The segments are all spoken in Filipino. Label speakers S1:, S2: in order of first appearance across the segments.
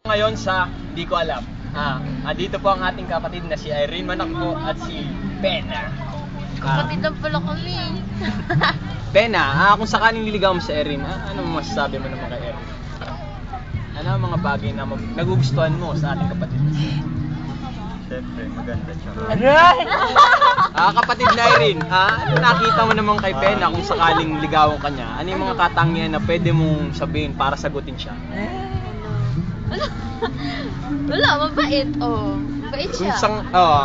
S1: Ngayon sa Di Ko Alam. Dito po ang ating kapatid na si Irene Manakbo at si Pena.
S2: Kapatid lang pala kami.
S1: Pena, kung sakaling liligaw mo sa Irene, ano masasabi mo naman kay Irene? Ano ang mga bagay na nagugustuhan mo sa ating kapatid?
S3: Siyempre, maganda siya.
S1: Kapatid na Irene, ano nakita mo naman kay Pena kung sakaling ligawan ka niya? Ano yung mga katangian na pwede mong sabihin para sagutin siya?
S2: Wala, mabait. Mabait siya.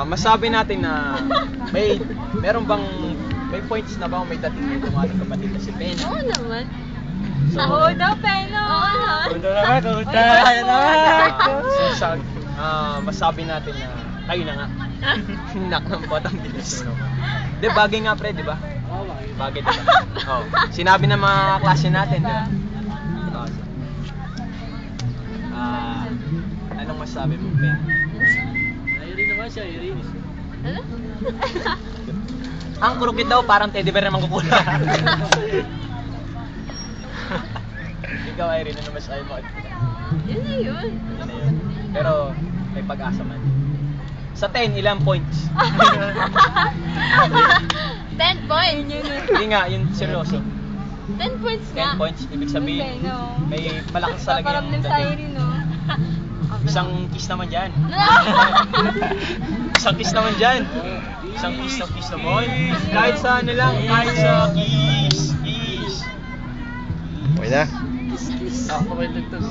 S1: Masabi natin na meron bang may points na ba o may dating nito ng ating kapatid na si Pena?
S2: Oo naman.
S1: So,
S2: Oo daw, Pena. Oo
S1: naman. Masabi natin na kayo na nga. Hinak ng potang bilis. Di, bagay nga pre, di ba? Bagay, di ba? Sinabi ng mga klase natin, di ba? Anong masabi mo, Pena?
S3: Irene naman siya, Irene.
S2: Ano?
S1: Ang krukit daw, parang teddy bear naman kukuha. Ikaw, Irene, ano masabi mo?
S2: Yun na yun.
S1: Yun na yun. Pero, may pag-asa man. Sa 10, ilang points?
S2: 10 points.
S1: Hindi nga, yung seryoso.
S2: 10 points nga.
S1: 10 points, ibig sabihin, may malakas talaga yung dating. Isang kiss naman dyan. Isang kiss naman dyan. Isang kiss naman. Kahit sa ano lang, kahit sa kiss.
S3: Okay na?
S2: Kiss.
S3: Ako may tugtog.